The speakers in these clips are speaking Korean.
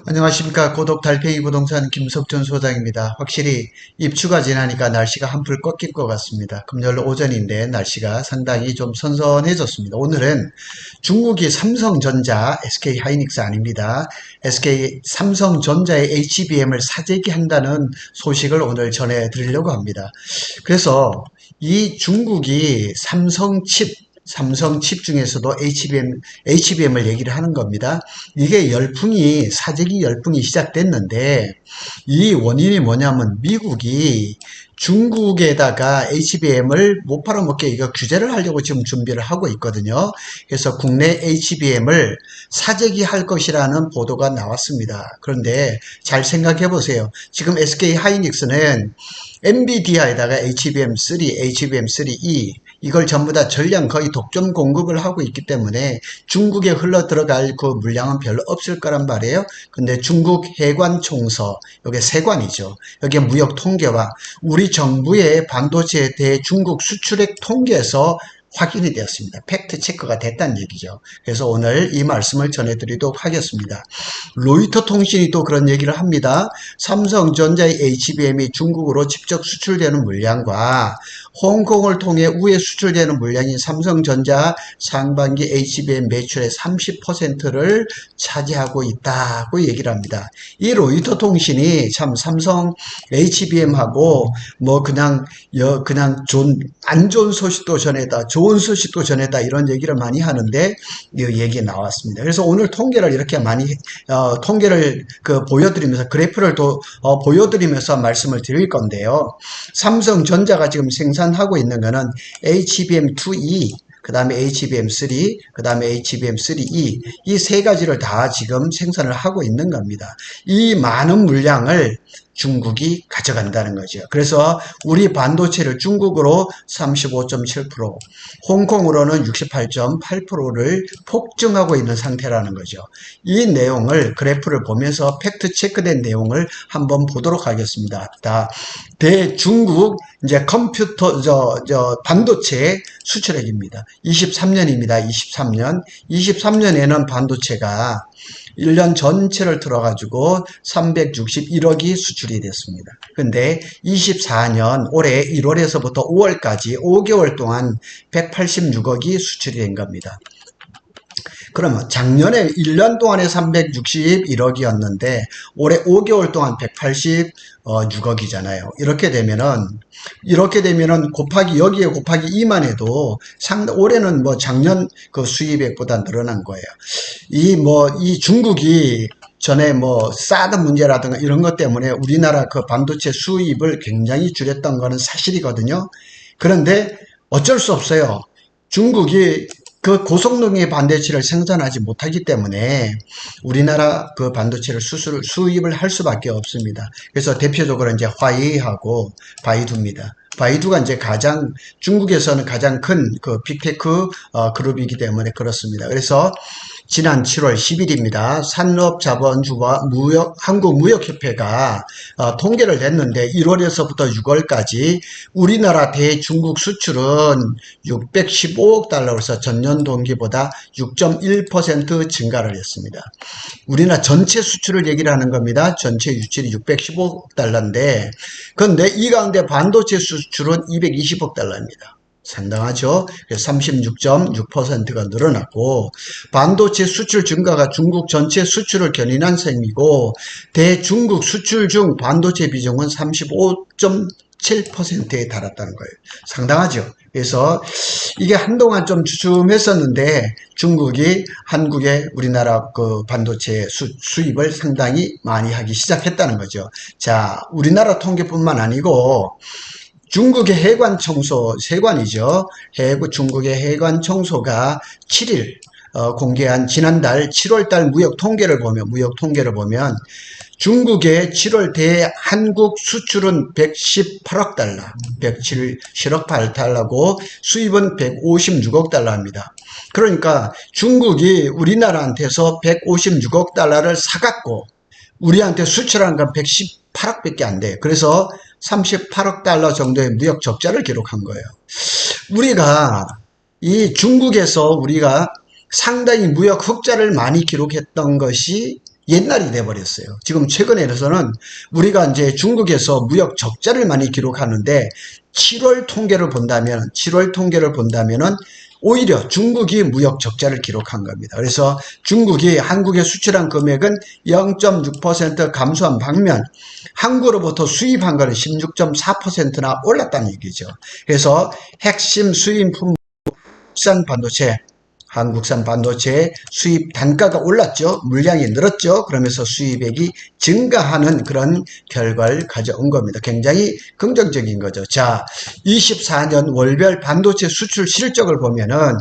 안녕하십니까. 고독 달팽이 부동산 김석준 소장입니다. 확실히 입추가 지나니까 날씨가 한풀 꺾일 것 같습니다. 금요일 오전인데 날씨가 상당히 좀 선선해졌습니다. 오늘은 중국이 삼성전자, SK 하이닉스 아닙니다. SK 삼성전자의 HBM을 사재기 한다는 소식을 오늘 전해드리려고 합니다. 그래서 이 중국이 삼성칩 중에서도 HBM을 얘기를 하는 겁니다. 이게 사재기 열풍이 시작됐는데, 이 원인이 뭐냐면 미국이 중국에다가 HBM을 못 팔아먹게 이거 규제를 하려고 지금 준비를 하고 있거든요. 그래서 국내 HBM을 사재기 할 것이라는 보도가 나왔습니다. 그런데 잘 생각해 보세요. 지금 SK 하이닉스는 엔비디아에다가 HBM3, HBM3E 이걸 전부 다 전량 거의 독점 공급을 하고 있기 때문에 중국에 흘러 들어갈 그 물량은 별로 없을 거란 말이에요. 근데 중국 해관총서, 이게 세관이죠. 여기에 무역 통계와 우리 정부의 반도체에 대해 중국 수출액 통계에서 확인이 되었습니다. 팩트 체크가 됐다는 얘기죠. 그래서 오늘 이 말씀을 전해드리도록 하겠습니다. 로이터 통신이 또 그런 얘기를 합니다. 삼성전자의 HBM이 중국으로 직접 수출되는 물량과 홍콩을 통해 우회 수출되는 물량인 삼성전자 상반기 HBM 매출의 30%를 차지하고 있다고 얘기를 합니다. 이 로이터 통신이 참 삼성 HBM하고 뭐 그냥 안 좋은 소식도 전해다, 좋은 소식도 전해다 이런 얘기를 많이 하는데 이 얘기 나왔습니다. 그래서 오늘 통계를 이렇게 많이 통계를 보여드리면서 그래프를 또 보여드리면서 말씀을 드릴 건데요. 삼성전자가 지금 생산하고 있는 거는 HBM2E, 그 다음에 HBM3, 그 다음에 HBM3E 이 세 가지를 다 지금 생산을 하고 있는 겁니다. 이 많은 물량을 중국이 가져간다는 거죠. 그래서 우리 반도체를 중국으로 35.7%, 홍콩으로는 68.8%를 폭증하고 있는 상태라는 거죠. 이 내용을 그래프를 보면서 팩트 체크된 내용을 한번 보도록 하겠습니다. 대중국 이제 반도체 수출액입니다. 23년입니다. 23년. 23년에는 반도체가 1년 전체를 들어가지고 361억이 수출이 됐습니다. 근데 24년 올해 1월에서부터 5월까지 5개월 동안 186억이 수출이 된 겁니다. 그러면 작년에 1년 동안에 361억이었는데 올해 5개월 동안 186억이잖아요. 이렇게 되면은 여기에 곱하기 2만 해도 올해는 뭐 작년 그 수입액보다 늘어난 거예요. 이 중국이 전에 사드 문제라든가 이런 것 때문에 우리나라 그 반도체 수입을 굉장히 줄였던 거는 사실이거든요. 그런데 어쩔 수 없어요. 중국이 그 고성능의 반도체를 생산하지 못하기 때문에 우리나라 그 반도체를 수입을 할 수밖에 없습니다. 그래서 대표적으로 이제 화웨이하고 바이두입니다. 바이두가 이제 중국에서는 가장 큰 그 빅테크 그룹이기 때문에 그렇습니다. 그래서 지난 7월 10일입니다. 산업자본주와 한국무역협회가 통계를 냈는데 1월에서부터 6월까지 우리나라 대중국 수출은 615억 달러로서 전년 동기보다 6.1% 증가를 했습니다. 우리나라 전체 수출을 얘기를 하는 겁니다. 전체 유출이 615억 달러인데 그런데 이 가운데 반도체 수출은 220억 달러입니다. 상당하죠. 36.6%가 늘어났고 반도체 수출 증가가 중국 전체 수출을 견인한 셈이고 대중국 수출 중 반도체 비중은 35.7%에 달했다는 거예요. 상당하죠. 그래서 이게 한동안 좀 주춤했었는데 중국이 우리나라 그 반도체 수입을 상당히 많이 하기 시작했다는 거죠. 자, 우리나라 통계뿐만 아니고 중국의 세관이죠. 중국의 해관청소가 7일 공개한 지난달 7월달 무역 통계를 보면 중국의 7월 대한국 수출은 118억 달러, 107억 달러고 수입은 156억 달러입니다. 그러니까 중국이 우리나라한테서 156억 달러를 사갖고 우리한테 수출한 건 118억밖에 안 돼요. 그래서 38억 달러 정도의 무역 적자를 기록한 거예요. 중국에서 우리가 상당히 무역 흑자를 많이 기록했던 것이 옛날이 돼버렸어요. 지금 최근에서는 우리가 이제 중국에서 무역 적자를 많이 기록하는데 7월 통계를 본다면은 오히려 중국이 무역 적자를 기록한 겁니다. 그래서 중국이 한국에 수출한 금액은 0.6% 감소한 반면 한국으로부터 수입한 거는 16.4%나 올랐다는 얘기죠. 그래서 핵심 수입품 한국산 반도체 수입 단가가 올랐죠. 물량이 늘었죠. 그러면서 수입액이 증가하는 그런 결과를 가져온 겁니다. 굉장히 긍정적인 거죠. 자, 24년 월별 반도체 수출 실적을 보면은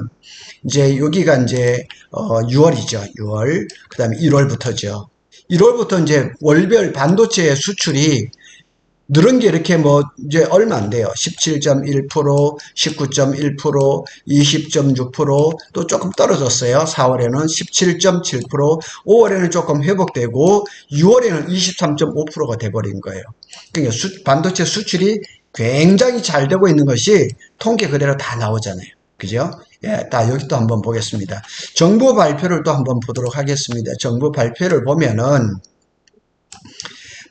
이제 여기가 이제 6월이죠. 6월. 그다음에 1월부터죠. 1월부터 이제 월별 반도체 수출이 늘은 게 이렇게 뭐 이제 얼마 안 돼요. 17.1%, 19.1%, 20.6%또 조금 떨어졌어요. 4월에는 17.7%, 5월에는 조금 회복되고 6월에는 23.5%가 돼버린 거예요. 그러니까 반도체 수출이 굉장히 잘 되고 있는 것이 통계 그대로 다 나오잖아요. 그죠? 예, 여기 또 한번 보겠습니다. 정부 발표를 또 한번 보도록 하겠습니다. 정부 발표를 보면은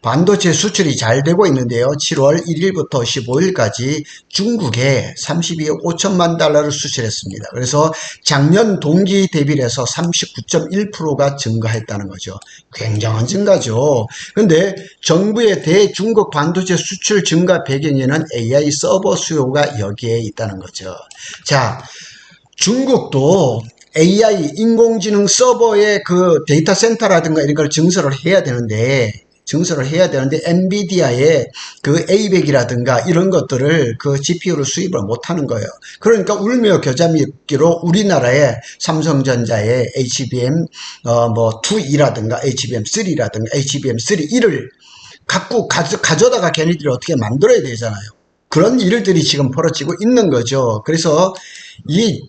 반도체 수출이 잘 되고 있는데요. 7월 1일부터 15일까지 중국에 32억 5천만 달러를 수출했습니다. 그래서 작년 동기 대비해서 39.1%가 증가했다는 거죠. 굉장한 증가죠. 그런데 정부의 대중국 반도체 수출 증가 배경에는 AI 서버 수요가 여기에 있다는 거죠. 자, 중국도 AI 인공지능 서버의 그 데이터 센터라든가 이런 걸 증설을 해야 되는데 엔비디아의 그 A100이라든가 이런 것들을 그 GPU를 수입을 못하는 거예요. 그러니까 울며 겨자 먹기로 우리나라의 삼성전자의 HBM2E라든가 HBM3라든가 HBM3E를 갖고 가져다가 걔네들이 어떻게 만들어야 되잖아요. 그런 일들이 지금 벌어지고 있는 거죠. 그래서 이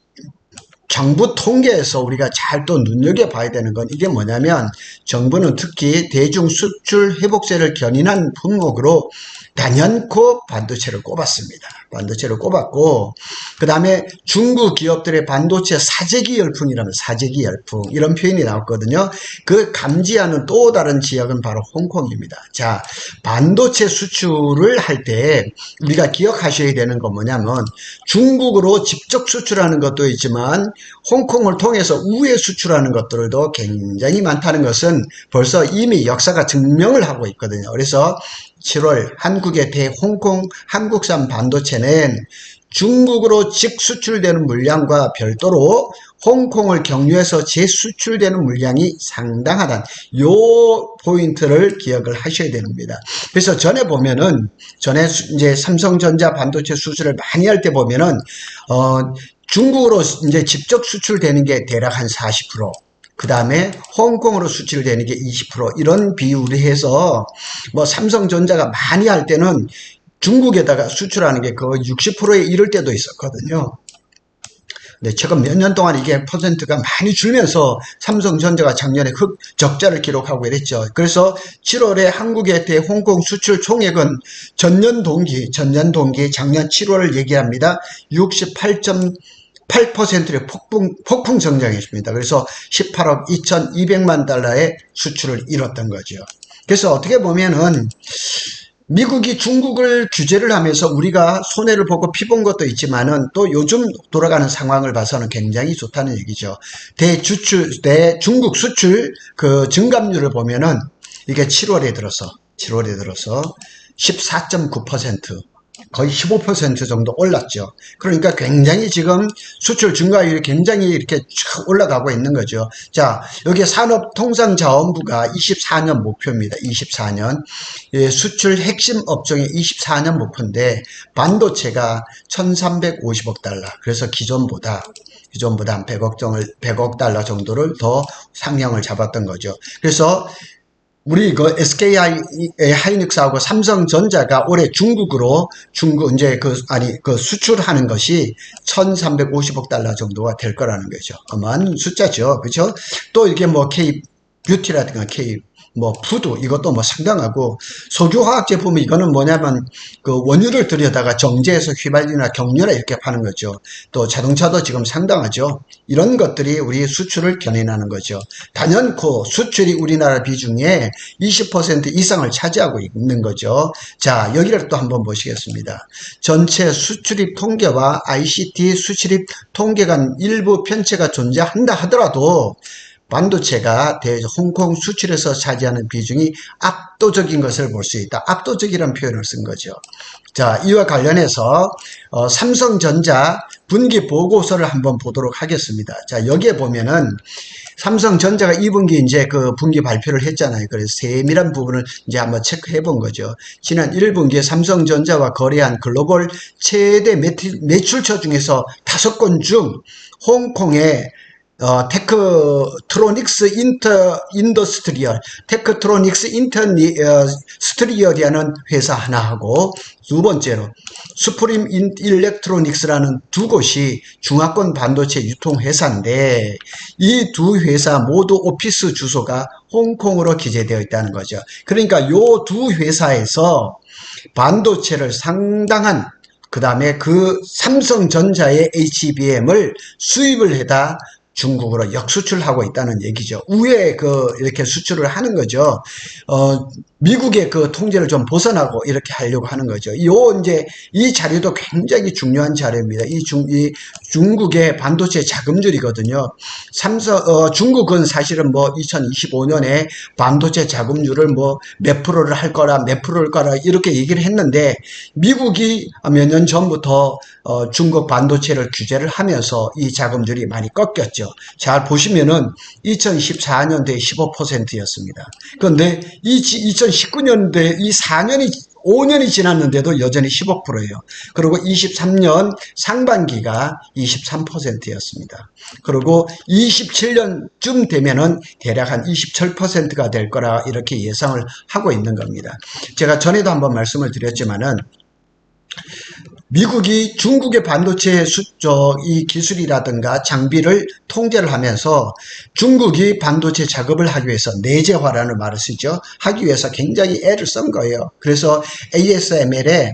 정부 통계에서 우리가 잘 또 눈여겨봐야 되는 건 이게 뭐냐면 정부는 특히 대중 수출 회복세를 견인한 품목으로 단연코 반도체를 꼽았습니다. 반도체를 꼽았고 그 다음에 중국 기업들의 반도체 사재기 열풍이라면 사재기 열풍 이런 표현이 나왔거든요. 그 감지하는 또 다른 지역은 바로 홍콩입니다. 자, 반도체 수출을 할 때 우리가 기억하셔야 되는 건 뭐냐면 중국으로 직접 수출하는 것도 있지만 홍콩을 통해서 우회 수출하는 것들도 굉장히 많다는 것은 벌써 이미 역사가 증명을 하고 있거든요. 그래서 7월 한국의 대홍콩 한국산 반도체는 중국으로 직수출되는 물량과 별도로 홍콩을 경유해서 재수출되는 물량이 상당하다는 요 포인트를 기억을 하셔야 됩니다. 그래서 전에 이제 삼성전자 반도체 수출을 많이 할 때 보면은 중국으로 이제 직접 수출되는 게 대략 한 40%, 그 다음에 홍콩으로 수출되는 게 20% 이런 비율을 해서 뭐 삼성전자가 많이 할 때는 중국에다가 수출하는 게 거의 60%에 이를 때도 있었거든요. 근데 최근 몇 년 동안 이게 퍼센트가 많이 줄면서 삼성전자가 작년에 적자를 기록하고 이랬죠. 그래서 7월에 한국의 대홍콩 수출 총액은 전년 동기 작년 7월을 얘기합니다. 68.8%의 폭풍 성장했습니다. 그래서 18억 2,200만 달러의 수출을 이뤘던 거죠. 그래서 어떻게 보면은 미국이 중국을 규제를 하면서 우리가 손해를 보고 피본 것도 있지만은 또 요즘 돌아가는 상황을 봐서는 굉장히 좋다는 얘기죠. 대중국 수출 그 증감률을 보면은 이게 7월에 들어서 14.9%, 거의 15% 정도 올랐죠. 그러니까 굉장히 지금 수출 증가율이 굉장히 이렇게 쭉 올라가고 있는 거죠. 자, 여기 산업통상자원부가 24년 목표입니다. 24년. 예, 수출 핵심 업종의 24년 목표인데 반도체가 1,350억 달러. 그래서 기존보다 한 100억 달러 정도를 더 상향을 잡았던 거죠. 그래서 우리 그 SK 하이닉스하고 삼성전자가 올해 중국으로 이제 수출하는 것이 1,350억 달러 정도가 될 거라는 거죠. 어마한 숫자죠. 그렇죠? 또 이게 뭐 K 뷰티라든가 K 뭐 푸드 이것도 뭐 상당하고, 석유화학 제품은 이거는 뭐냐면 그 원유를 들여다가 정제해서 휘발유나 경유나 이렇게 파는 거죠. 또 자동차도 지금 상당하죠. 이런 것들이 우리 수출을 견인하는 거죠. 단연코 수출이 우리나라 비중의 20% 이상을 차지하고 있는 거죠. 자, 여기를 또 한번 보시겠습니다. 전체 수출입 통계와 ICT 수출입 통계 간 일부 편차가 존재한다 하더라도 반도체가 홍콩 수출에서 차지하는 비중이 압도적인 것을 볼 수 있다. 압도적이라는 표현을 쓴 거죠. 자, 이와 관련해서 삼성전자 분기 보고서를 한번 보도록 하겠습니다. 자, 여기에 보면은 삼성전자가 2분기 이제 그 분기 발표를 했잖아요. 그래서 세밀한 부분을 이제 한번 체크해 본 거죠. 지난 1분기에 삼성전자와 거래한 글로벌 최대 매출처 중에서 5건 중 홍콩의 테크트로닉스 인더스트리얼이라는 회사 하나하고, 두 번째로 수프림 일렉트로닉스라는 두 곳이 중화권 반도체 유통회사인데, 이 두 회사 모두 오피스 주소가 홍콩으로 기재되어 있다는 거죠. 그러니까 요 두 회사에서 반도체를 상당한, 그 다음에 그 삼성전자의 HBM을 수입을 해다 중국으로 역수출하고 있다는 얘기죠. 우회 이렇게 수출을 하는 거죠. 미국의 그 통제를 좀 벗어나고 이렇게 하려고 하는 거죠. 이제 이 자료도 굉장히 중요한 자료입니다. 이 중국의 반도체 자금률이거든요. 중국은 사실은 뭐 2025년에 반도체 자금률을 뭐 몇 프로를 할 거라, 몇 프로를 거라 이렇게 얘기를 했는데, 미국이 몇 년 전부터 중국 반도체를 규제를 하면서 이 자금률이 많이 꺾였죠. 잘 보시면은 2014년도에 15%였습니다. 그런데 2019년도에 이 5년이 지났는데도 여전히 15%예요. 그리고 23년 상반기가 23%였습니다. 그리고 27년쯤 되면은 대략 한 27%가 될 거라 이렇게 예상을 하고 있는 겁니다. 제가 전에도 한번 말씀을 드렸지만은, 미국이 중국의 반도체 이 기술이라든가 장비를 통제를 하면서 중국이 반도체 작업을 하기 위해서 내재화라는 말을 쓰죠. 하기 위해서 굉장히 애를 쓴 거예요. 그래서 ASML에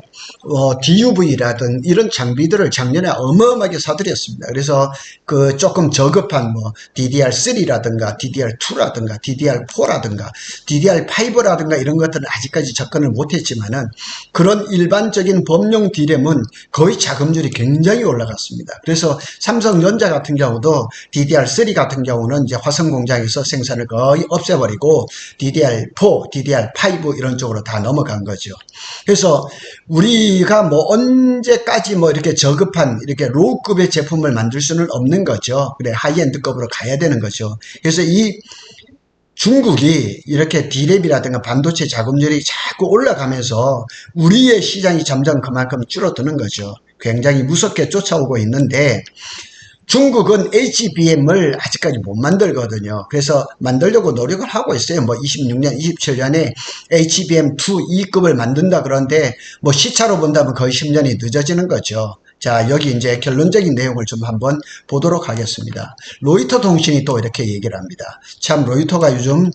DUV라든 이런 장비들을 작년에 어마어마하게 사들였습니다. 그래서 그 조금 저급한 뭐 DDR3라든가 DDR2라든가 DDR4라든가 DDR5라든가 이런 것들은 아직까지 접근을 못했지만은, 그런 일반적인 범용 D램은 거의 자금률이 굉장히 올라갔습니다. 그래서 삼성전자 같은 경우도 DDR3 같은 경우는 이제 화성 공장에서 생산을 거의 없애버리고 DDR4, DDR5 이런 쪽으로 다 넘어간 거죠. 그래서 우리가 뭐 언제까지 뭐 이렇게 저급한 이렇게 로우급의 제품을 만들 수는 없는 거죠. 그래, 하이엔드급으로 가야 되는 거죠. 그래서 이 중국이 이렇게 D램이라든가 반도체 자금률이 자꾸 올라가면서 우리의 시장이 점점 그만큼 줄어드는 거죠. 굉장히 무섭게 쫓아오고 있는데, 중국은 HBM을 아직까지 못 만들거든요. 그래서 만들려고 노력을 하고 있어요. 뭐 26년, 27년에 HBM2 2급을 만든다 그런데 뭐 시차로 본다면 거의 10년이 늦어지는 거죠. 자, 여기 이제 결론적인 내용을 좀 한번 보도록 하겠습니다. 로이터 통신이 또 이렇게 얘기를 합니다. 참 로이터가 요즘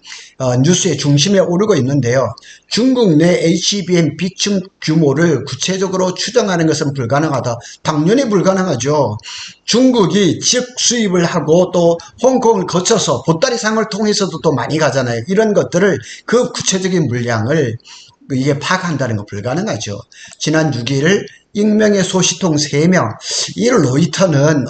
뉴스의 중심에 오르고 있는데요. 중국 내 HBM 비축 규모를 구체적으로 추정하는 것은 불가능하다. 당연히 불가능하죠. 중국이 즉 수입을 하고 또 홍콩을 거쳐서 보따리상을 통해서도 또 많이 가잖아요. 이런 것들을, 그 구체적인 물량을 이게 파악한다는 거 불가능하죠. 지난 6일 익명의 소시통 3명, 이 로이터는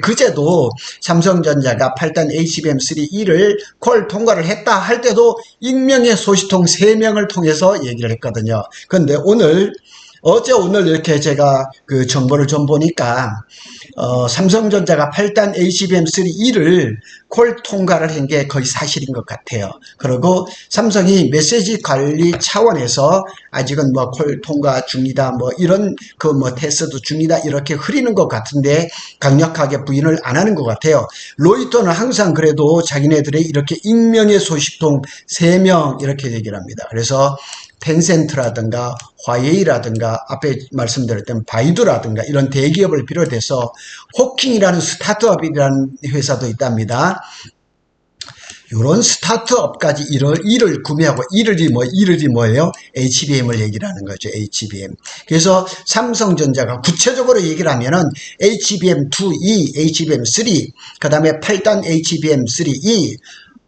그제도 삼성전자가 8단 HBM3E를 콜 통과를 했다 할 때도 익명의 소시통 3명을 통해서 얘기를 했거든요. 그런데 오늘 이렇게 제가 그 정보를 좀 보니까 삼성전자가 8단 HBM3E를 콜 통과를 한 게 거의 사실인 것 같아요. 그리고 삼성이 메시지 관리 차원에서 아직은 뭐 콜 통과 중이다, 뭐 이런 테스트 중이다 이렇게 흐리는 것 같은데 강력하게 부인을 안 하는 것 같아요. 로이터는 항상 그래도 자기네들의 이렇게 익명의 소식통 3명 이렇게 얘기를 합니다. 그래서 텐센트라든가 화웨이라든가 앞에 말씀드렸던 바이두라든가 이런 대기업을 비롯해서 호킹이라는 스타트업이라는 회사도 있답니다. 이런 스타트업까지 이를 구매하고 이를이 뭐예요? HBM을 얘기를 하는 거죠. HBM. 그래서 삼성전자가 구체적으로 얘기를 하면은 HBM2E, HBM3, 그 다음에 8단 HBM3E,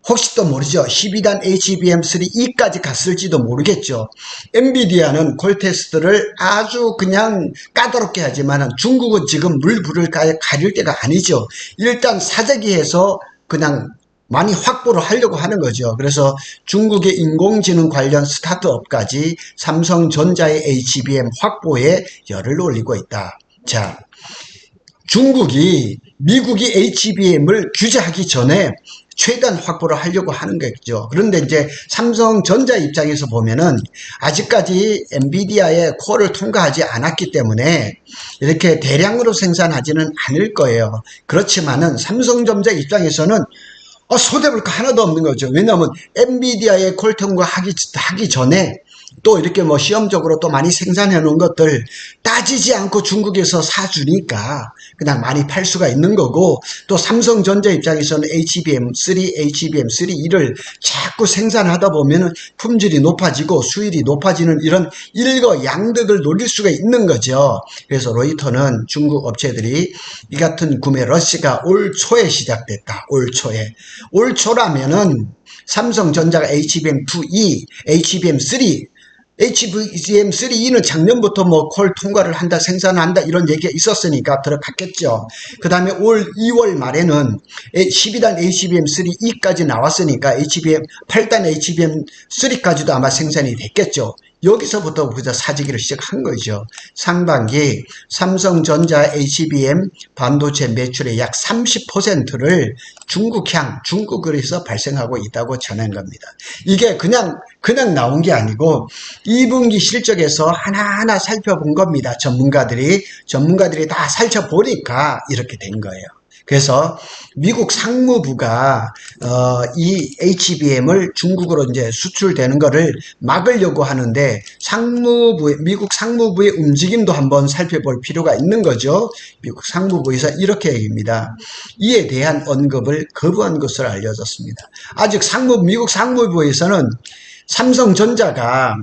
혹시 또 모르죠. 12단 HBM3E까지 갔을지도 모르겠죠. 엔비디아는 콜테스트를 아주 그냥 까다롭게 하지만 중국은 지금 물불을 가릴 때가 아니죠. 일단 사재기에서 그냥 많이 확보를 하려고 하는 거죠. 그래서 중국의 인공지능 관련 스타트업까지 삼성전자의 HBM 확보에 열을 올리고 있다. 자, 미국이 HBM을 규제하기 전에 최대한 확보를 하려고 하는 거겠죠. 그런데 이제 삼성전자 입장에서 보면은 아직까지 엔비디아의 코어를 통과하지 않았기 때문에 이렇게 대량으로 생산하지는 않을 거예요. 그렇지만은 삼성전자 입장에서는 손해볼 거 하나도 없는 거죠. 왜냐하면 엔비디아의 콜 통과하기 전에 또 이렇게 뭐 시험적으로 또 많이 생산해 놓은 것들 따지지 않고 중국에서 사주니까 그냥 많이 팔 수가 있는 거고, 또 삼성전자 입장에서는 HBM3E를 자꾸 생산하다 보면은 품질이 높아지고 수율이 높아지는 이런 일거양득을 노릴 수가 있는 거죠. 그래서 로이터는 중국 업체들이 이 같은 구매 러시가 올 초에 시작됐다. 올 초에. 올 초라면은 삼성전자가 HBM2E, HBM3E는 작년부터 뭐 콜 통과를 한다, 생산한다 이런 얘기가 있었으니까 들어갔겠죠. 그 다음에 올 2월 말에는 12단 HBM3E까지 나왔으니까 8단 HBM3까지도 아마 생산이 됐겠죠. 여기서부터 그저 사재기를 시작한 거죠. 상반기 삼성전자 HBM 반도체 매출의 약 30%를 중국에서 발생하고 있다고 전한 겁니다. 이게 그냥 나온 게 아니고 2분기 실적에서 하나하나 살펴본 겁니다. 전문가들이 다 살펴보니까 이렇게 된 거예요. 그래서 미국 상무부가 이 HBM을 중국으로 이제 수출되는 거를 막으려고 하는데 미국 상무부의 움직임도 한번 살펴볼 필요가 있는 거죠. 미국 상무부에서 이렇게 얘기합니다. 이에 대한 언급을 거부한 것으로 알려졌습니다. 아직 미국 상무부에서는 삼성전자가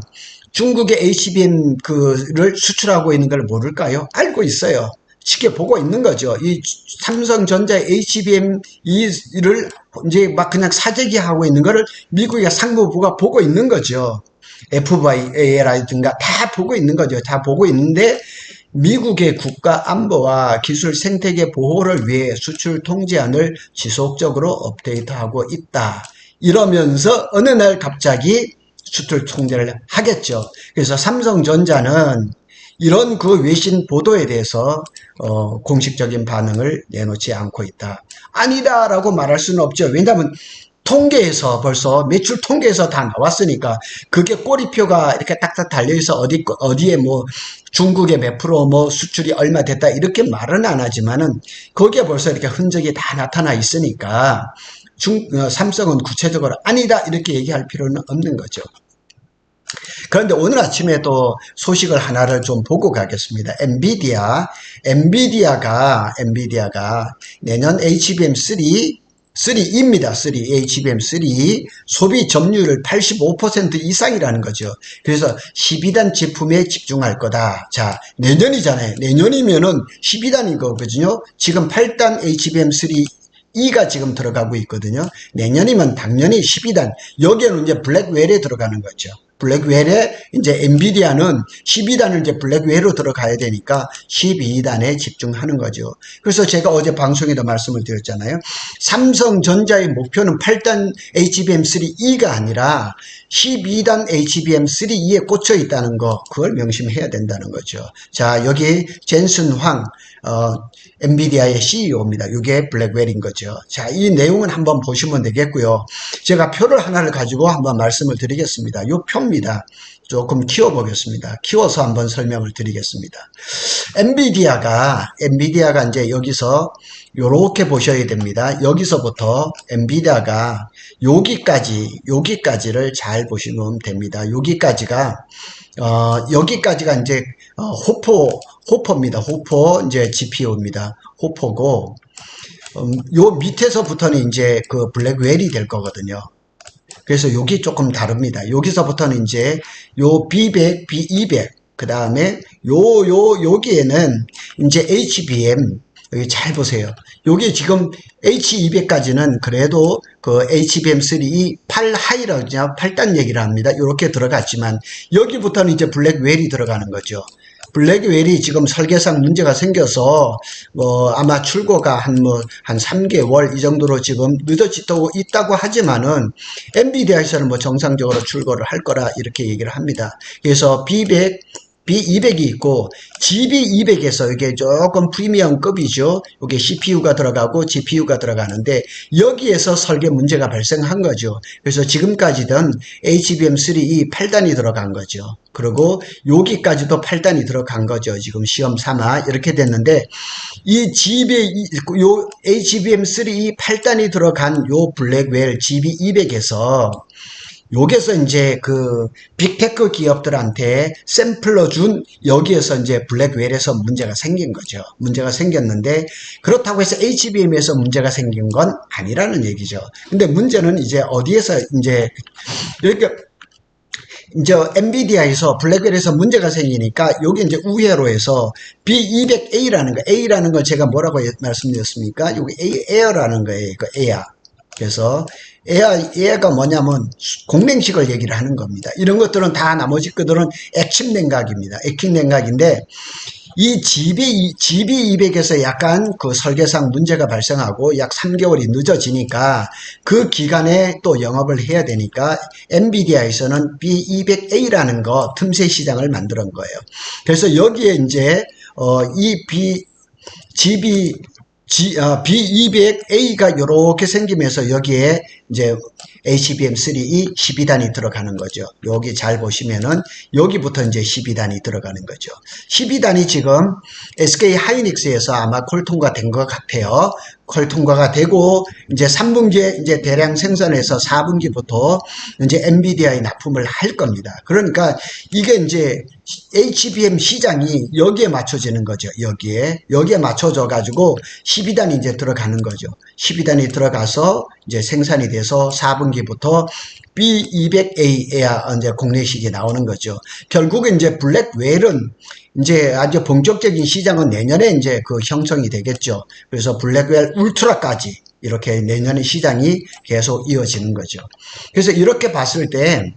중국의 HBM를 수출하고 있는 걸 모를까요? 알고 있어요. 지켜보고 있는 거죠. 이 삼성전자 HBM을 이제 막 그냥 사재기하고 있는 거를 미국의 상무부가 보고 있는 거죠. FBI라든가 다 보고 있는 거죠. 다 보고 있는데 미국의 국가 안보와 기술 생태계 보호를 위해 수출 통제안을 지속적으로 업데이트하고 있다. 이러면서 어느 날 갑자기 수출 통제를 하겠죠. 그래서 삼성전자는 이런 그 외신 보도에 대해서 공식적인 반응을 내놓지 않고 있다. 아니다라고 말할 수는 없죠. 왜냐하면 통계에서 벌써 매출 통계에서 다 나왔으니까 그게 꼬리표가 이렇게 딱딱 달려있어 어디에 뭐 중국의 몇 프로 뭐 수출이 얼마 됐다 이렇게 말은 안 하지만은 거기에 벌써 이렇게 흔적이 다 나타나 있으니까 삼성은 구체적으로 아니다 이렇게 얘기할 필요는 없는 거죠. 그런데 오늘 아침에 또 소식을 하나를 좀 보고 가겠습니다. 엔비디아가 내년 HBM3E입니다. HBM3 소비 점유율 85% 이상이라는 거죠. 그래서 12단 제품에 집중할 거다. 자, 내년이잖아요. 내년이면은 12단이거든요. 지금 8단 HBM3E가 지금 들어가고 있거든요. 내년이면 당연히 12단. 여기에는 이제 블랙웰에 들어가는 거죠. 블랙웰에 이제 엔비디아는 12단을 이제 블랙웰로 들어가야 되니까 12단에 집중하는 거죠. 그래서 제가 어제 방송에도 말씀을 드렸잖아요. 삼성전자의 목표는 8단 HBM3E가 아니라 12단 HBM3E에 꽂혀 있다는 거, 그걸 명심해야 된다는 거죠. 자, 여기 젠슨 황 엔비디아의 CEO입니다. 이게 블랙웰인 거죠. 자, 이 내용은 한번 보시면 되겠고요. 제가 표를 하나를 가지고 한번 말씀을 드리겠습니다. 이 표입니다. 조금 키워보겠습니다. 키워서 한번 설명을 드리겠습니다. 엔비디아가 이제 여기서 요렇게 보셔야 됩니다. 여기서부터 엔비디아가 여기까지를 잘 보시면 됩니다. 여기까지가 이제 호포입니다. 호포 이제 GPU입니다. 호포고 요 밑에서부터는 이제 그 블랙웰이 될 거거든요. 그래서 여기 조금 다릅니다. 여기서부터는 이제 요 B100, B200, 그 다음에 여기에는 이제 HBM, 여기 잘 보세요. 여기 지금 H200까지는 그래도 그 HBM3 8하이라고 8단 얘기를 합니다. 이렇게 들어갔지만 여기부터는 이제 블랙웰이 들어가는 거죠. 블랙웰이 지금 설계상 문제가 생겨서 아마 출고가 한 3개월 이 정도로 지금 늦어지고 있다고 하지만은 엔비디아에서는 정상적으로 출고를 할 거라 이렇게 얘기를 합니다. 그래서 B100 B200이 있고 GB200에서 이게 조금 프리미엄급이죠. 이게 CPU가 들어가고 GPU가 들어가는데 여기에서 설계 문제가 발생한 거죠. 그래서 지금까지는 HBM3E 8단이 들어간 거죠. 그리고 여기까지도 8단이 들어간 거죠. 지금 시험 삼아 이렇게 됐는데 이 요 HBM3E 8단이 들어간 요 블랙웰 GB200에서 여기서 이제 그 빅테크 기업들한테 샘플러 준 여기에서 이제 블랙웰에서 문제가 생긴 거죠. 문제가 생겼는데 그렇다고 해서 HBM에서 문제가 생긴 건 아니라는 얘기죠. 근데 문제는 이제 어디에서 이제 이렇게 이제 엔비디아에서 블랙웰에서 문제가 생기니까 여기 이제 우회로 해서 B200A라는 거, A라는 걸 제가 뭐라고 말씀드렸습니까? 여기 에어라는 거예요. 그 에어. 그래서 에어가 뭐냐면 공냉식을 얘기를 하는 겁니다. 이런 것들은 다 나머지 것들은 액침 냉각입니다. 액침 냉각인데 이 GB200에서 약간 그 설계상 문제가 발생하고 약 3개월이 늦어지니까 그 기간에 또 영업을 해야 되니까 엔비디아에서는 B200A라는 거 틈새 시장을 만드는 거예요. 그래서 여기에 이제 B200A가 이렇게 생기면서 여기에 이제 HBM3E 12단이 들어가는 거죠. 여기 잘 보시면은 여기부터 이제 12단이 들어가는 거죠. 12단이 지금 SK 하이닉스에서 아마 콜 통과된 것 같아요. 콜 통과가 되고 이제 3분기에 이제 대량 생산해서 4분기부터 이제 엔비디아에 납품을 할 겁니다. 그러니까 이게 이제 HBM 시장이 여기에 맞춰지는 거죠. 여기에 맞춰져 가지고 12단이 이제 들어가는 거죠. 12단이 들어가서 이제 생산이 돼서 4분기부터 B200A야 이제 공례식이 나오는 거죠. 결국은 이제 블랙웰은 이제 아주 본격적인 시장은 내년에 이제 그 형성이 되겠죠. 그래서 블랙웰 울트라까지 이렇게 내년에 시장이 계속 이어지는 거죠. 그래서 이렇게 봤을 때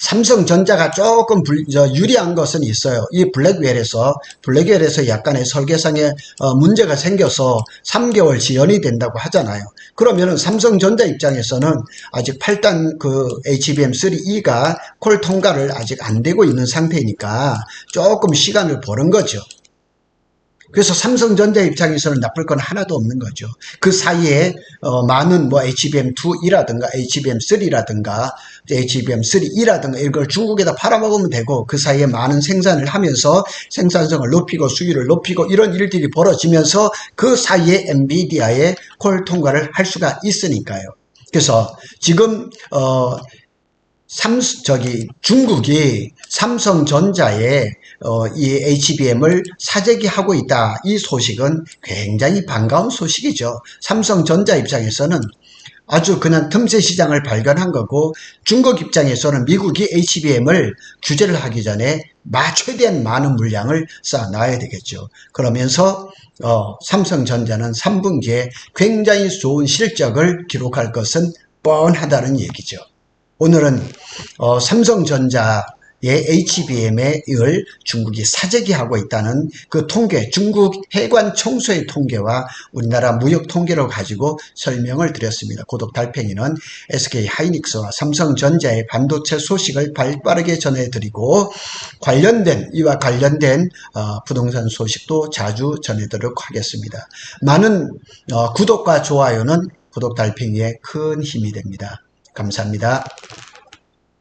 삼성전자가 조금 유리한 것은 있어요. 이 블랙웰에서 약간의 설계상에 문제가 생겨서 3개월 지연이 된다고 하잖아요. 그러면은 삼성전자 입장에서는 아직 8단 그 HBM3E가 콜 통과를 아직 안 되고 있는 상태니까 조금 시간을 버는 거죠. 그래서 삼성전자 입장에서는 나쁠 건 하나도 없는 거죠. 그 사이에 많은 HBM2이라든가 HBM3라든가 HBM3E라든가 이걸 중국에다 팔아먹으면 되고 그 사이에 많은 생산을 하면서 생산성을 높이고 수율을 높이고 이런 일들이 벌어지면서 그 사이에 엔비디아의 콜 통과를 할 수가 있으니까요. 그래서 지금 중국이 삼성전자에 이 HBM을 사재기하고 있다. 이 소식은 굉장히 반가운 소식이죠. 삼성전자 입장에서는 아주 그냥 틈새 시장을 발견한 거고 중국 입장에서는 미국이 HBM을 규제를 하기 전에 최대한 많은 물량을 쌓아놔야 되겠죠. 그러면서 삼성전자는 3분기에 굉장히 좋은 실적을 기록할 것은 뻔하다는 얘기죠. 오늘은 삼성전자의 HBM을 중국이 사재기하고 있다는 그 통계, 중국 해관 청소의 통계와 우리나라 무역 통계를 가지고 설명을 드렸습니다. 고독 달팽이는 SK 하이닉스와 삼성전자의 반도체 소식을 빠르게 전해드리고 이와 관련된 부동산 소식도 자주 전해드리도록 하겠습니다. 많은 구독과 좋아요는 고독 달팽이의 큰 힘이 됩니다. 감사합니다.